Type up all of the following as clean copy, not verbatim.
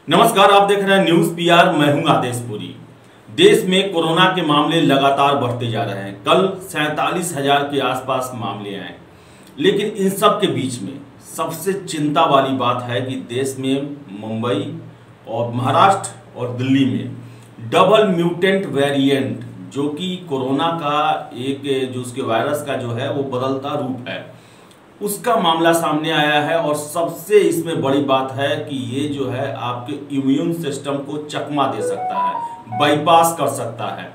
नमस्कार, आप देख रहे हैं न्यूज पीआर। मैं हूं आदेश पुरी। देश में कोरोना के मामले लगातार बढ़ते जा रहे हैं। कल 47,000 के आसपास मामले आए, लेकिन इन सब के बीच में सबसे चिंता वाली बात है कि देश में मुंबई और महाराष्ट्र और दिल्ली में डबल म्यूटेंट वेरिएंट, जो कि कोरोना का एक जो उसके वायरस का जो है वो बदलता रूप है, उसका मामला सामने आया है। और सबसे इसमें बड़ी बात है कि ये जो है आपके इम्यून सिस्टम को चकमा दे सकता है, बाईपास कर सकता है।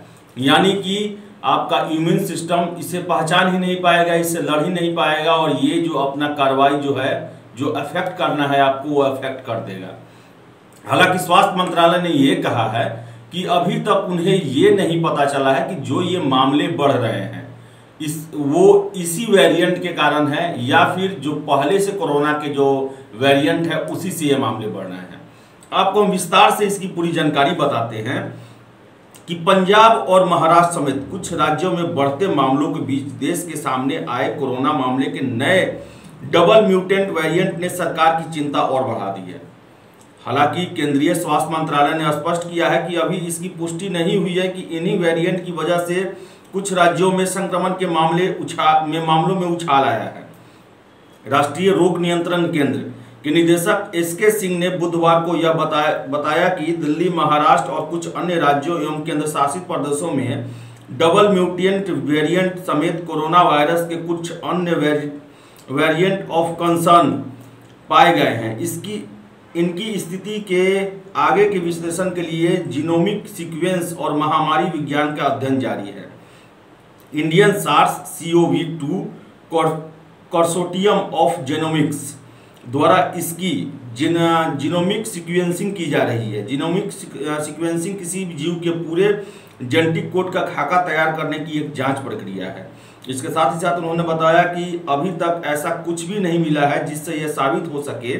यानी कि आपका इम्यून सिस्टम इसे पहचान ही नहीं पाएगा, इससे लड़ ही नहीं पाएगा, और ये जो अपना कार्रवाई जो है, जो अफेक्ट करना है आपको, वो अफेक्ट कर देगा। हालांकि स्वास्थ्य मंत्रालय ने ये कहा है कि अभी तक उन्हें ये नहीं पता चला है कि जो ये मामले बढ़ रहे हैं वो इसी वेरिएंट के कारण है या फिर जो पहले से कोरोना के जो वेरिएंट है उसी से ये मामले बढ़ रहे हैं। आपको हम विस्तार से इसकी पूरी जानकारी बताते हैं कि पंजाब और महाराष्ट्र समेत कुछ राज्यों में बढ़ते मामलों के बीच देश के सामने आए कोरोना मामले के नए डबल म्यूटेंट वेरिएंट ने सरकार की चिंता और बढ़ा दी है। हालांकि केंद्रीय स्वास्थ्य मंत्रालय ने स्पष्ट किया है कि अभी इसकी पुष्टि नहीं हुई है कि इन्हीं वेरिएंट की वजह से कुछ राज्यों में संक्रमण के मामलों में उछाल आया है। राष्ट्रीय रोग नियंत्रण केंद्र के निदेशक एसके सिंह ने बुधवार को यह बताया कि दिल्ली, महाराष्ट्र और कुछ अन्य राज्यों एवं केंद्र शासित प्रदेशों में डबल म्यूटेंट वेरिएंट समेत कोरोना वायरस के कुछ अन्य वेरिएंट ऑफ कंसर्न पाए गए हैं। इनकी स्थिति के आगे के विश्लेषण के लिए जीनोमिक सीक्वेंस और महामारी विज्ञान का अध्ययन जारी है। Indian SARS-CoV-2 consortium of genomics द्वारा इसकी जीनोमिक सीक्वेंसिंग की जा रही है। जीनोमिक सीक्वेंसिंग किसी भी जीव के पूरे जेनेटिक कोड का खाका तैयार करने की एक जांच प्रक्रिया है। इसके साथ ही साथ उन्होंने बताया कि अभी तक ऐसा कुछ भी नहीं मिला है जिससे यह साबित हो सके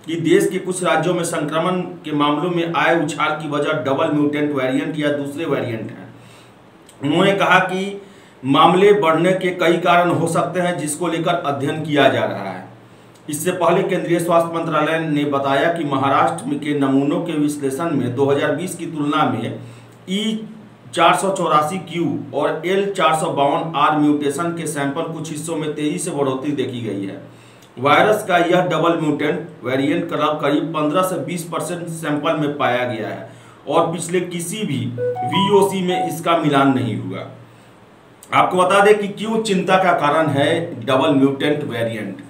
कि देश के कुछ राज्यों में संक्रमण के मामलों में आए उछाल की वजह डबल म्यूटेंट वेरिएंट या दूसरे वेरिएंट हैं। उन्होंने कहा कि मामले बढ़ने के कई कारण हो सकते हैं, जिसको लेकर अध्ययन किया जा रहा है। इससे पहले केंद्रीय स्वास्थ्य मंत्रालय ने बताया कि महाराष्ट्र के नमूनों के विश्लेषण में 2020 की तुलना में E484Q और L452R म्यूटेशन के सैंपल कुछ हिस्सों में तेजी से बढ़ोतरी देखी गई है। वायरस का यह डबल म्यूटेंट वेरिएंट करीब 15 से 20% सैंपल में पाया गया है और पिछले किसी भी VOC में इसका मिलान नहीं हुआ। आपको बता दें कि क्यों चिंता का कारण है डबल म्यूटेंट वेरिएंट।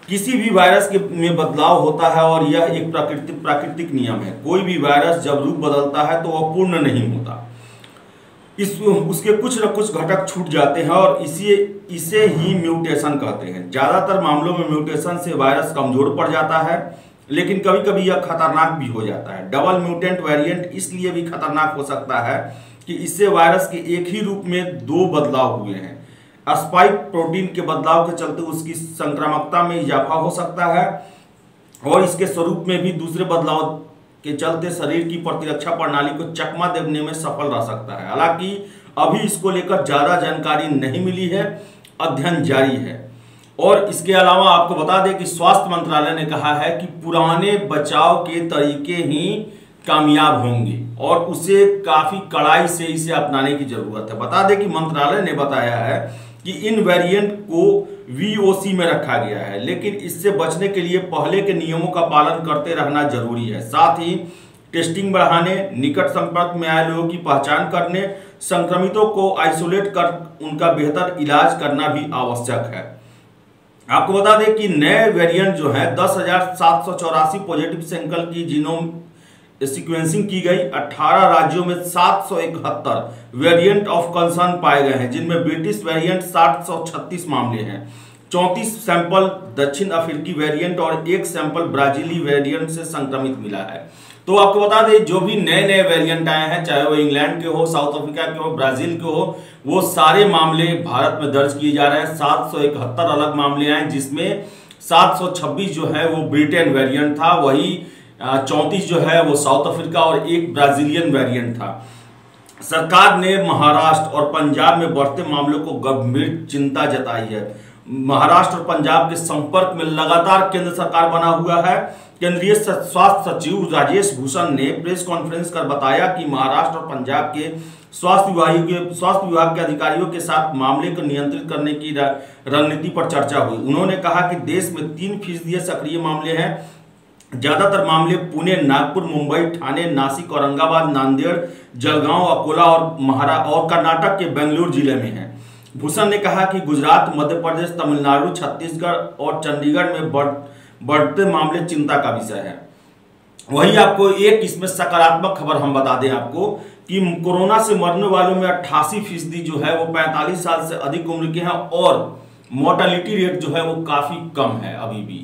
किसी भी वायरस में बदलाव होता है और यह एक प्राकृतिक नियम है। कोई भी वायरस जब रूप बदलता है तो वह पूर्ण नहीं होता, उसके कुछ न कुछ घटक छूट जाते हैं और इसे ही म्यूटेशन कहते हैं। ज़्यादातर मामलों में म्यूटेशन से वायरस कमजोर पड़ जाता है, लेकिन कभी कभी यह खतरनाक भी हो जाता है। डबल म्यूटेंट वेरिएंट इसलिए भी खतरनाक हो सकता है कि इससे वायरस के एक ही रूप में दो बदलाव हुए हैं। स्पाइक प्रोटीन के बदलाव के चलते उसकी संक्रामकता में इजाफा हो सकता है और इसके स्वरूप में भी दूसरे बदलाव के चलते शरीर की प्रतिरक्षा प्रणाली को चकमा देने में सफल रह सकता है। हालांकि अभी इसको लेकर ज्यादा जानकारी नहीं मिली है, अध्ययन जारी है। और इसके अलावा आपको बता दें कि स्वास्थ्य मंत्रालय ने कहा है कि पुराने बचाव के तरीके ही कामयाब होंगे और उसे काफी कड़ाई से इसे अपनाने की जरूरत है। बता दें कि मंत्रालय ने बताया है कि इन वेरिएंट को VOC में रखा गया है, लेकिन इससे बचने के लिए पहले के नियमों का पालन करते रहना जरूरी है। साथ ही टेस्टिंग बढ़ाने, निकट संपर्क में आए लोगों की पहचान करने, संक्रमितों को आइसोलेट कर उनका बेहतर इलाज करना भी आवश्यक है। आपको बता दें कि नए वेरिएंट जो है 10,784 पॉजिटिव सैंपल की जीनोम सीक्वेंसिंग की गई। 18 राज्यों में 771 वेरिएंट ऑफ कंसर्न पाए गए हैं, जिनमें ब्रिटिश वेरिएंट 736 मामले हैं। 34 सैंपल दक्षिण अफ्रीकी वेरिएंट और 1 सैंपल ब्राजीली वेरिएंट से संक्रमित मिला है। तो आपको बता दें, जो भी नए वेरिएंट आए हैं, चाहे वो इंग्लैंड के हो, साउथ अफ्रीका के हो, ब्राजील के हो, वो सारे मामले भारत में दर्ज किए जा रहे हैं। 771 अलग मामले आए, जिसमें 726 जो है वो ब्रिटेन वेरिएंट था, वही 34 जो है वो साउथ अफ्रीका और 1 ब्राजीलियन वेरिएंट था। सरकार ने महाराष्ट्र और पंजाब में बढ़ते मामलों को गंभीर चिंता जताई है। महाराष्ट्र और पंजाब के संपर्क में लगातार केंद्र सरकार बना हुआ है केंद्रीय स्वास्थ्य सचिव राजेश भूषण ने प्रेस कॉन्फ्रेंस कर बताया कि महाराष्ट्र और पंजाब के स्वास्थ्य विभाग के अधिकारियों के साथ मामले को नियंत्रित करने की रणनीति पर चर्चा हुई। उन्होंने कहा कि देश में 3% सक्रिय मामले हैं। ज्यादातर मामले पुणे, नागपुर, मुंबई, ठाणे, नासिक, औरंगाबाद, नांदेड़, जलगांव, अकोला और कर्नाटक के बेंगलुरु जिले में हैं। भूषण ने कहा कि गुजरात, मध्य प्रदेश, तमिलनाडु, छत्तीसगढ़ और चंडीगढ़ में बढ़ते मामले चिंता का विषय है। वही आपको एक इसमें सकारात्मक खबर हम बता दें आपको कि कोरोना से मरने वालों में 88% जो है वो 45 साल से अधिक उम्र के हैं और मोर्टेलिटी रेट जो है वो काफी कम है। अभी भी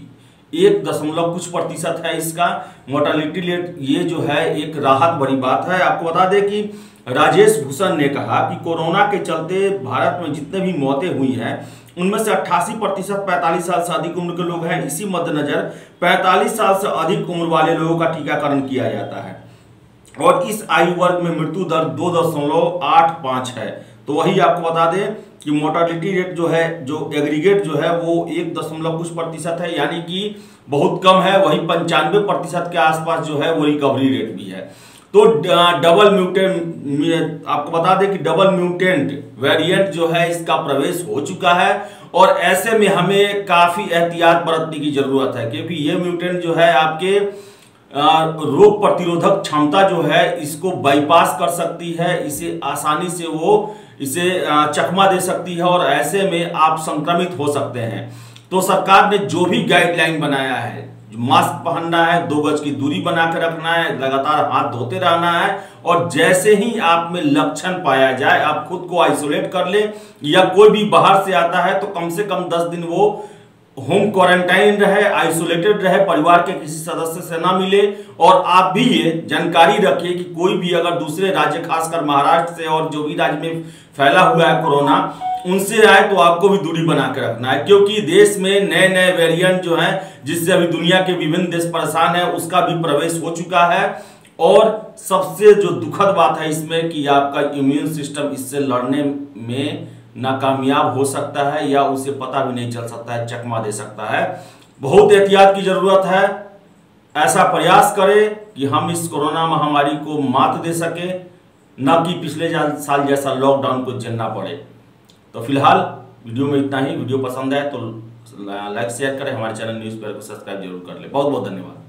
1 कुछ प्रतिशत है इसका मोर्टेलिटी रेट। ये जो है एक राहत भरी बात है। आपको बता दें कि राजेश भूषण ने कहा कि कोरोना के चलते भारत में जितने भी मौतें हुई हैं उनमें से 88% 45 साल से अधिक उम्र के लोग हैं। इसी मद्देनजर 45 साल से अधिक उम्र वाले लोगों का टीकाकरण किया जाता है और इस आयु वर्ग में मृत्यु दर 2.85 है। तो वही आपको बता दें कि मोर्टेलिटी रेट जो है, जो एग्रीगेट जो है वो 1 कुछ प्रतिशत है, यानी कि बहुत कम है। वही 95% के आसपास जो है वो रिकवरी रेट भी है। तो डबल म्यूटेंट, आपको बता दें कि डबल म्यूटेंट वेरिएंट जो है इसका प्रवेश हो चुका है और ऐसे में हमें काफी एहतियात बरतने की जरूरत है, क्योंकि ये म्यूटेंट जो है आपके रोग प्रतिरोधक क्षमता जो है इसको बाईपास कर सकती है, इसे आसानी से वो इसे चकमा दे सकती है और ऐसे में आप संक्रमित हो सकते हैं। तो सरकार ने जो भी गाइडलाइन बनाया है, मास्क पहनना है, 2 गज की दूरी बना के रखना है, लगातार हाथ धोते रहना है और जैसे ही आप में लक्षण पाया जाए आप खुद को आइसोलेट कर ले, या कोई भी बाहर से आता है तो कम से कम 10 दिन वो होम क्वारंटाइन रहे, आइसोलेटेड रहे, परिवार के किसी सदस्य से ना मिले। और आप भी ये जानकारी रखिए कि कोई भी अगर दूसरे राज्य, खासकर महाराष्ट्र से और जो भी राज्य में फैला हुआ है कोरोना, उनसे आए तो आपको भी दूरी बना के रखना है, क्योंकि देश में नए नए वेरिएंट जो हैं जिससे अभी दुनिया के विभिन्न देश परेशान है उसका भी प्रवेश हो चुका है। और सबसे जो दुखद बात है इसमें कि आपका इम्यून सिस्टम इससे लड़ने में नाकामयाब हो सकता है या उसे पता भी नहीं चल सकता है, चकमा दे सकता है। बहुत एहतियात की जरूरत है। ऐसा प्रयास करें कि हम इस कोरोना महामारी को मात दे सके, न कि पिछले साल जैसा लॉकडाउन को झेलना पड़े। तो फिलहाल वीडियो में इतना ही। वीडियो पसंद आए तो लाइक शेयर करें, हमारे चैनल न्यूज़ पेपर को सब्सक्राइब जरूर कर ले। बहुत बहुत धन्यवाद।